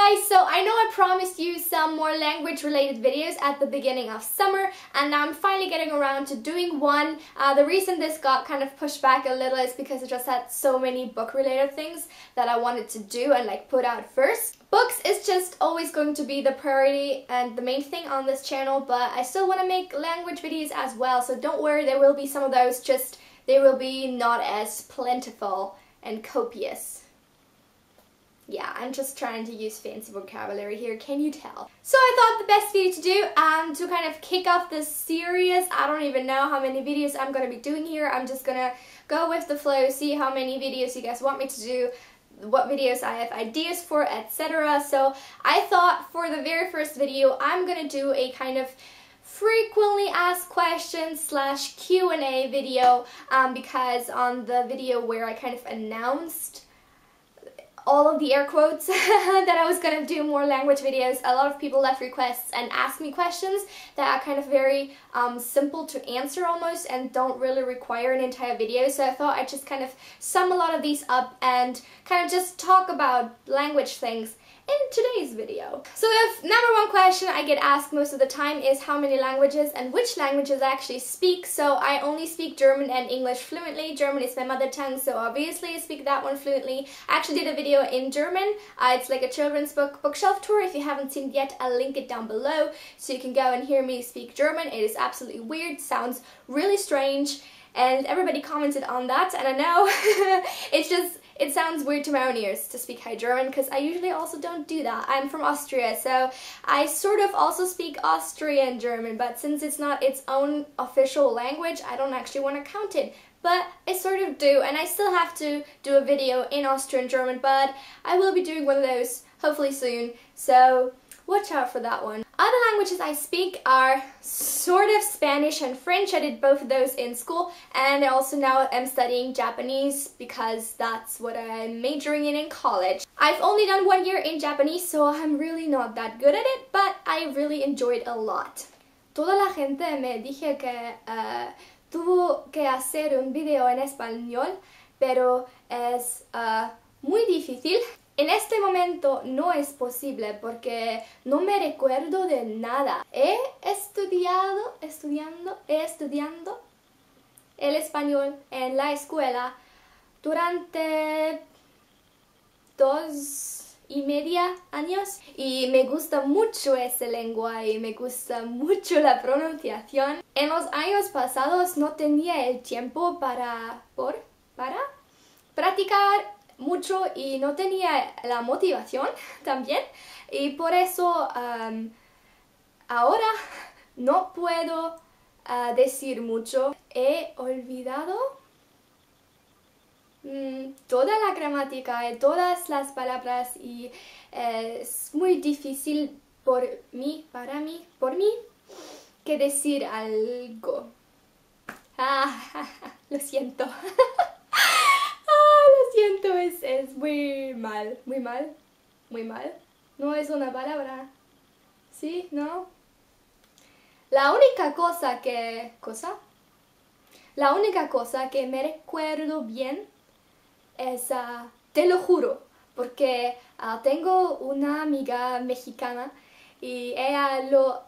guys, so I know I promised you some more language related videos at the beginning of summer, and now I'm finally getting around to doing one. The reason this got kind of pushed back a little is because I just had so many book related things that I wanted to do and like put out first. Books is just always going to be the priority and the main thing on this channel, but I still want to make language videos as well, so don't worry, there will be some of those, just they will be not as plentiful and copious. Yeah, I'm just trying to use fancy vocabulary here, can you tell? So I thought the best video to do to kind of kick off this series, I don't even know how many videos I'm going to be doing here. I'm just going to go with the flow, see how many videos you guys want me to do, what videos I have ideas for, etc. So I thought for the very first video, I'm going to do a kind of frequently asked questions / Q&A video because on the video where I kind of announced all of the air quotes that I was gonna do more language videos, a lot of people left requests and asked me questions that are kind of very simple to answer almost and don't really require an entire video, so I thought I'd just kind of sum a lot of these up and kind of just talk about language things in today's video. So the number one question I get asked most of the time is how many languages and which languages I actually speak. So I only speak German and English fluently. German is my mother tongue, so obviously I speak that one fluently. I actually did a video in German. It's like a children's bookshelf tour. If you haven't seen it yet, I'll link it down below so you can go and hear me speak German. It is absolutely weird, sounds really strange, and everybody commented on that, and I know it sounds weird to my own ears to speak High German because I usually also don't do that. I'm from Austria, so I sort of also speak Austrian German, but since it's not its own official language, I don't actually want to count it. But I sort of do, and I still have to do a video in Austrian German, but I will be doing one of those hopefully soon, so watch out for that one. Other languages I speak are sort of Spanish and French. I did both of those in school, and I also now am studying Japanese because that's what I'm majoring in college. I've only done 1 year in Japanese, so I'm really not that good at it, but I really enjoyed it a lot. Toda la gente me dije que tuvo que hacer un video en español, pero es muy difícil. En este momento no es posible porque no me recuerdo de nada. He estudiando el español en la escuela durante 2,5 años y me gusta mucho esa lengua y me gusta mucho la pronunciación. En los años pasados no tenía el tiempo para practicar mucho y no tenía la motivación también, y por eso ahora no puedo decir mucho. He olvidado toda la gramática y todas las palabras y es muy difícil por mí que decir algo. Lo siento. Es muy mal. No es una palabra. ¿Sí? ¿No? La única cosa que me recuerdo bien es, te lo juro, porque tengo una amiga mexicana y ella lo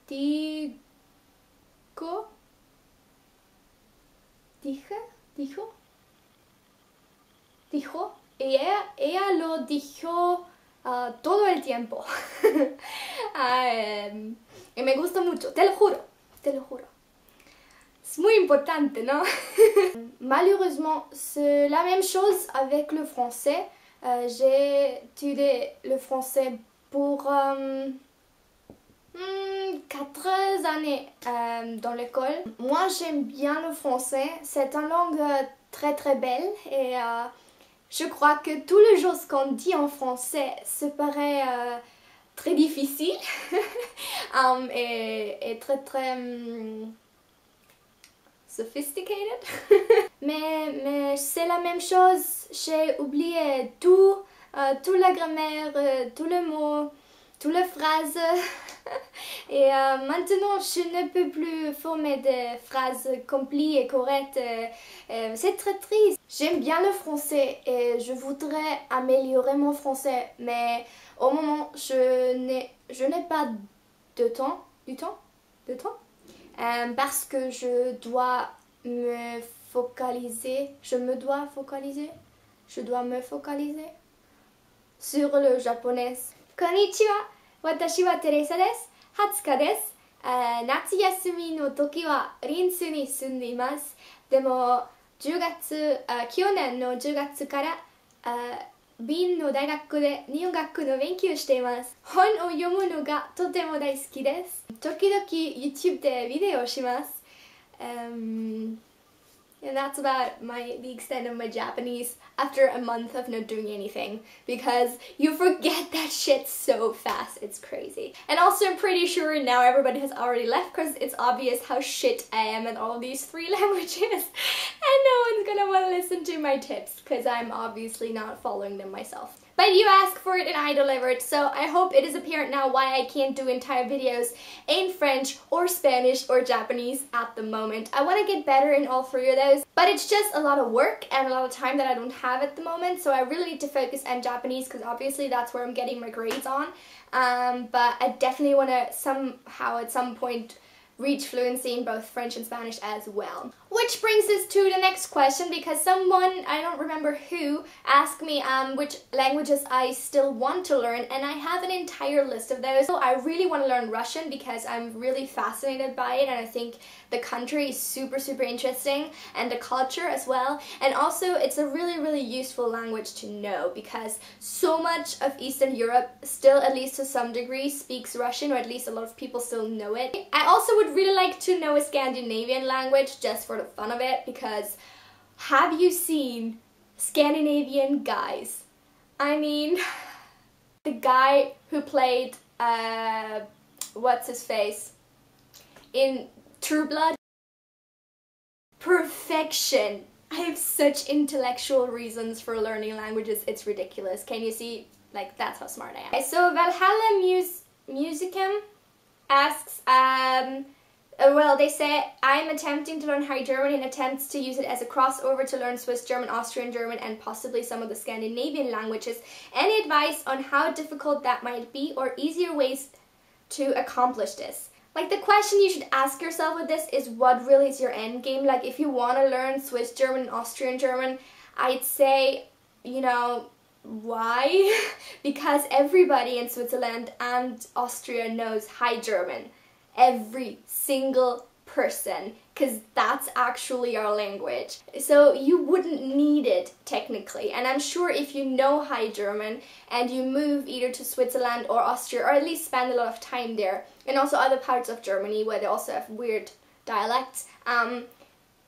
dijo, y ella lo dijo todo el tiempo. Y me gusta mucho, te lo juro. C'est muy importante, non? Malheureusement, c'est la même chose avec le français. J'ai étudié le français pour 4 années dans l'école. Moi, j'aime bien le français. C'est une langue très très belle et je crois que toutes les choses qu'on dit en français se paraît très difficile et très très sophisticated. mais c'est la même chose. J'ai oublié toute la grammaire, tous les mots. toutes les phrases. Et maintenant, je ne peux plus former des phrases complètes et correctes. C'est très triste. J'aime bien le français et je voudrais améliorer mon français, mais au moment, je n'ai pas de temps, parce que je dois me focaliser, je dois me focaliser sur le japonais. Konnichiwa, watashi wa Teresa desu. 20日です。夏休みの時はリンスに住んでいます。でも去年の10月からビンの大学で日本学の勉強をしています。本を読むのがとても大好きです。時々 YouTube でビデオをします。And that's about the extent of my Japanese after a month of not doing anything, because you forget that shit so fast. It's crazy. And also I'm pretty sure now everybody has already left because it's obvious how shit I am at all these 3 languages. And no one's gonna want to listen to my tips because I'm obviously not following them myself. But you asked for it and I delivered, so I hope it is apparent now why I can't do entire videos in French or Spanish or Japanese at the moment. I want to get better in all 3 of those, but it's just a lot of work and a lot of time that I don't have at the moment, so I really need to focus on Japanese because obviously that's where I'm getting my grades on. But I definitely want to somehow at some point reach fluency in both French and Spanish as well. Which brings us to the next question, because someone, I don't remember who, asked me which languages I still want to learn, and I have an entire list of those. So I really want to learn Russian because I'm really fascinated by it, and I think the country is super interesting, and the culture as well. And also it's a really useful language to know because so much of Eastern Europe still, at least to some degree, speaks Russian, or at least a lot of people still know it. I also would really like to know a Scandinavian language just for the fun of it, because have you seen Scandinavian guys? I mean, the guy who played what's his face in True Blood, perfection. I have such intellectual reasons for learning languages, it's ridiculous. Can you see? Like, that's how smart I am. So Valhalla Musicum asks, well, they say, I'm attempting to learn High German in attempts to use it as a crossover to learn Swiss German, Austrian German, and possibly some of the Scandinavian languages. Any advice on how difficult that might be, or easier ways to accomplish this? Like, the question you should ask yourself with this is, what really is your end game? Like, if you want to learn Swiss German and Austrian German, I'd say, you know, why? Because everybody in Switzerland and Austria knows High German. Every single person, because that's actually our language. So you wouldn't need it technically, and I'm sure if you know High German and you move either to Switzerland or Austria, or at least spend a lot of time there, and also other parts of Germany where they also have weird dialects,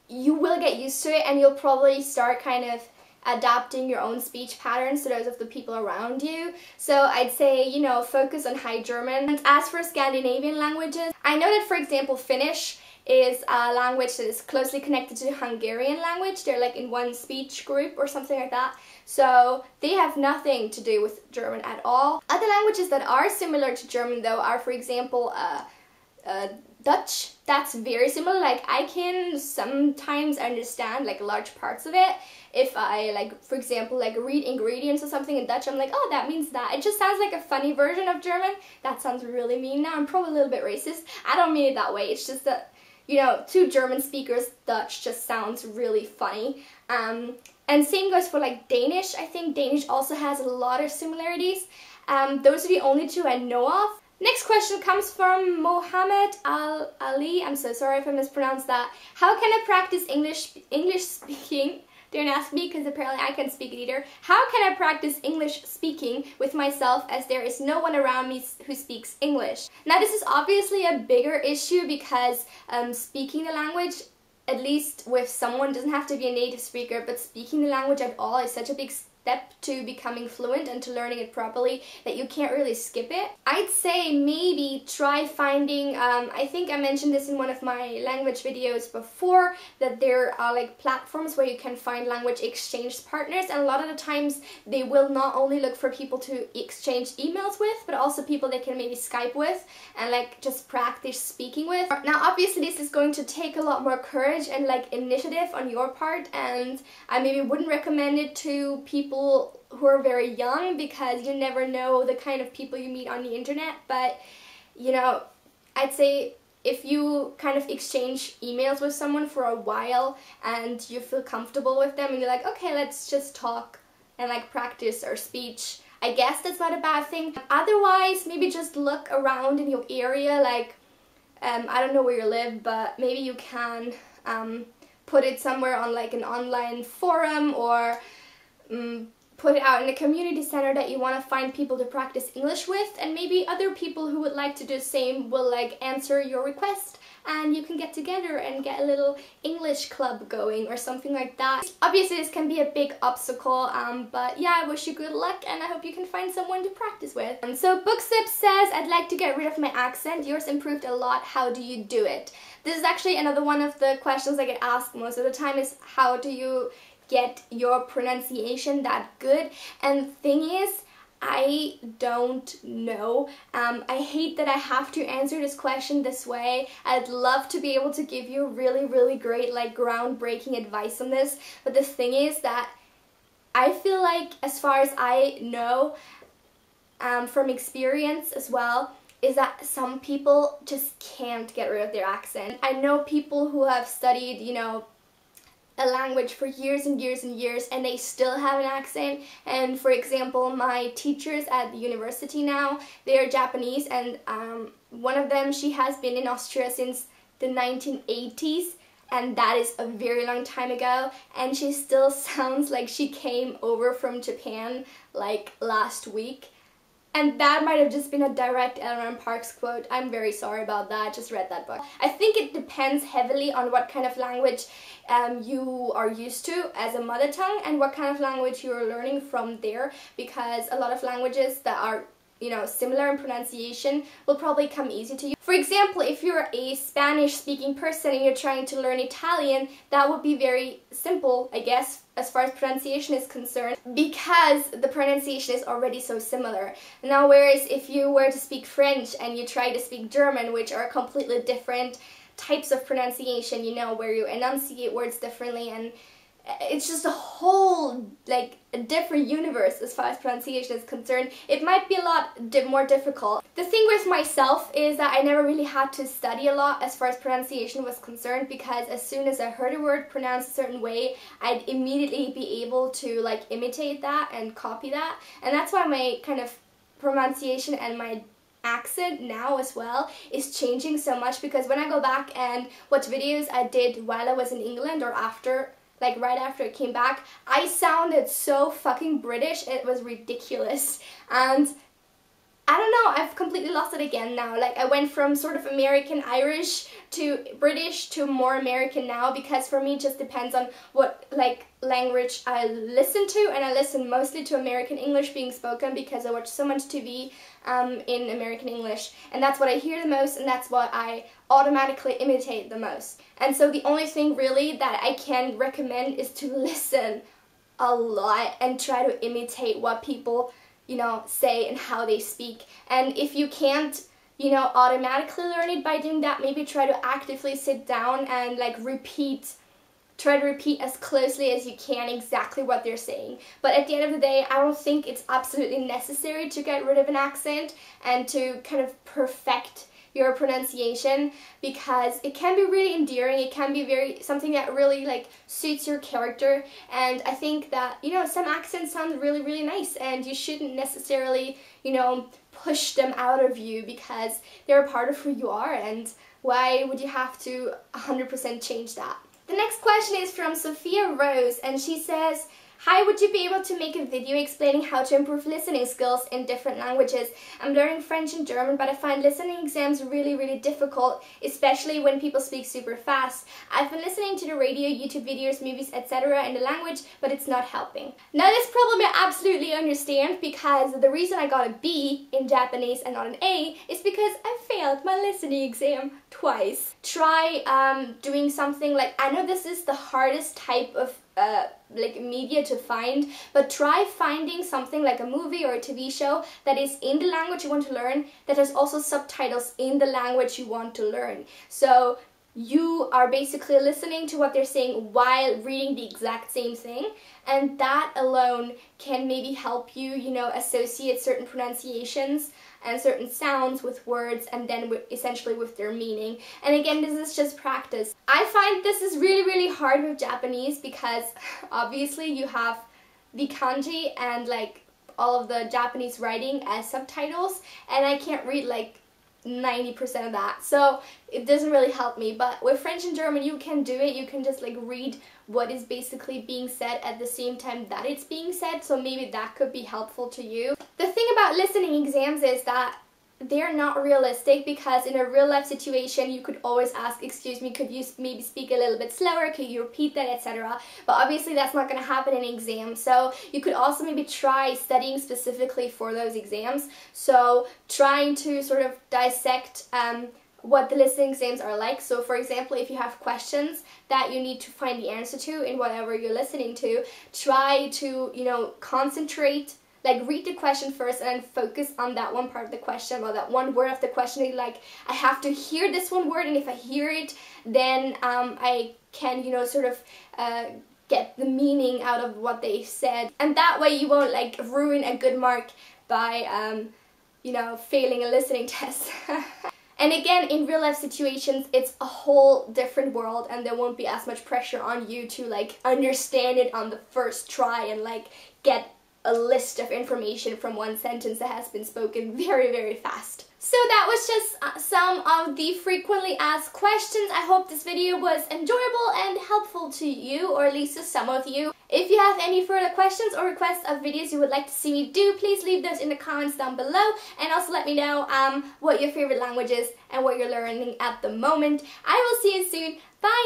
you will get used to it, and you'll probably start kind of adapting your own speech patterns to those of the people around you. So I'd say, you know, focus on High German. And as for Scandinavian languages, I know that, for example, Finnish is a language that is closely connected to the Hungarian language. They're like in one speech group or something like that. So they have nothing to do with German at all. Other languages that are similar to German, though, are, for example, Dutch. That's very similar. Like, I can sometimes understand like large parts of it. If I, like, for example, like read ingredients or something in Dutch, I'm like, oh, that means that. It just sounds like a funny version of German. That sounds really mean now. I'm probably a little bit racist. I don't mean it that way. It's just that, you know, to German speakers, Dutch just sounds really funny. And same goes for like Danish. I think Danish also has a lot of similarities. Those are the only 2 I know of. Next question comes from Mohammed Ali. I'm so sorry if I mispronounced that. How can I practice English speaking? Don't ask me, because apparently I can't speak it either. How can I practice English speaking with myself, as there is no one around me who speaks English? Now, this is obviously a bigger issue because speaking the language, at least with someone, doesn't have to be a native speaker, but speaking the language at all is such a big step to becoming fluent and to learning it properly that you can't really skip it. I'd say maybe try finding, I think I mentioned this in one of my language videos before, that there are like platforms where you can find language exchange partners, and a lot of the times they will not only look for people to exchange emails with, but also people they can maybe Skype with and like just practice speaking with. Now obviously this is going to take a lot more courage and like initiative on your part, and I maybe wouldn't recommend it to people who are very young because you never know the kind of people you meet on the internet. But you know, I'd say if you kind of exchange emails with someone for a while and you feel comfortable with them and you're like, okay, let's just talk and like practice our speech, I guess that's not a bad thing. Otherwise, maybe just look around in your area, like I don't know where you live, but maybe you can put it somewhere on like an online forum, or put it out in a community center that you want to find people to practice English with, and maybe other people who would like to do the same will like answer your request, and you can get together and get a little English club going or something like that. Obviously this can be a big obstacle, but yeah, I wish you good luck and I hope you can find someone to practice with. So Booksip says, I'd like to get rid of my accent. Yours improved a lot. How do you do it? This is actually another one of the questions I get asked most of the time, is how do you get your pronunciation that good? And the thing is, I don't know. I hate that I have to answer this question this way. I'd love to be able to give you really great, like groundbreaking advice on this, but the thing is that I feel like, as far as I know, from experience as well, is that some people just can't get rid of their accent. I know people who have studied, you know, a language for years and years and years, and they still have an accent. And for example, my teachers at the university now, they are Japanese, and one of them, she has been in Austria since the 1980s, and that is a very long time ago, and she still sounds like she came over from Japan like last week. And that might have just been a direct Eleanor Parks quote. I'm very sorry about that, just read that book. I think it depends heavily on what kind of language you are used to as a mother tongue and what kind of language you are learning from there, because a lot of languages that are, you know, similar in pronunciation will probably come easy to you. For example, if you're a Spanish speaking person and you're trying to learn Italian, that would be very simple, I guess, as far as pronunciation is concerned, because the pronunciation is already so similar. Now, whereas if you were to speak French and you try to speak German, which are completely different types of pronunciation, you know, where you enunciate words differently, and it's just a whole, like, a different universe as far as pronunciation is concerned. It might be a lot more difficult. The thing with myself is that I never really had to study a lot as far as pronunciation was concerned, because as soon as I heard a word pronounced a certain way, I'd immediately be able to, like, imitate that and copy that. And that's why my kind of pronunciation and my accent now as well is changing so much, because when I go back and watch videos I did while I was in England or after, like right after I came back, I sounded so fucking British, it was ridiculous. And I don't know, I've completely lost it again now. Like, I went from sort of American Irish to British to more American now, because for me it just depends on what, like, language I listen to, and I listen mostly to American English being spoken because I watch so much TV in American English, and that's what I hear the most, and that's what I automatically imitate the most. And so the only thing really that I can recommend is to listen a lot and try to imitate what people, you know, say and how they speak. And if you can't, you know, automatically learn it by doing that, maybe try to actively sit down and like try to repeat as closely as you can exactly what they're saying. But at the end of the day, I don't think it's absolutely necessary to get rid of an accent and to kind of perfect your pronunciation, because it can be really endearing, it can be something that really like suits your character. And I think that, you know, some accents sound really nice, and you shouldn't necessarily, you know, push them out of you because they're a part of who you are, and why would you have to 100% change that? The next question is from Sophia Rose, and she says, Hi, would you be able to make a video explaining how to improve listening skills in different languages? I'm learning French and German, but I find listening exams really difficult, especially when people speak super fast. I've been listening to the radio, YouTube videos, movies, etc. in the language, but it's not helping. Now this problem I absolutely understand, because the reason I got a B in Japanese and not an A is because I failed my listening exam twice. Try doing something like, I know this is the hardest type of like media to find, but try finding something like a movie or a TV show that is in the language you want to learn, that has also subtitles in the language you want to learn. So you are basically listening to what they're saying while reading the exact same thing, and that alone can maybe help you, you know, associate certain pronunciations and certain sounds with words, and then essentially with their meaning. And again, this is just practice. I find this is really hard with Japanese because obviously you have the kanji and like all of the Japanese writing as subtitles, and I can't read like 90% of that, so it doesn't really help me. But with French and German you can do it. You can just like read what is basically being said at the same time that it's being said, so maybe that could be helpful to you. The thing about listening exams is that they're not realistic, because in a real life situation you could always ask, excuse me, could you maybe speak a little bit slower, could you repeat that, etc. But obviously that's not going to happen in an exam, so you could also maybe try studying specifically for those exams. So trying to sort of dissect what the listening exams are like. So for example, if you have questions that you need to find the answer to in whatever you're listening to, try to, you know, concentrate. Like, read the question first and then focus on that one part of the question, or that one word of the question. Like, I have to hear this one word, and if I hear it, then I can, you know, sort of get the meaning out of what they said. And that way you won't like ruin a good mark by, you know, failing a listening test. And again, in real life situations, it's a whole different world, and there won't be as much pressure on you to like understand it on the first try and like get a list of information from one sentence that has been spoken very fast. So that was just some of the frequently asked questions. I hope this video was enjoyable and helpful to you, or at least to some of you. If you have any further questions or requests of videos you would like to see me do, please leave those in the comments down below, and also let me know what your favorite language is and what you're learning at the moment. I will see you soon. Bye!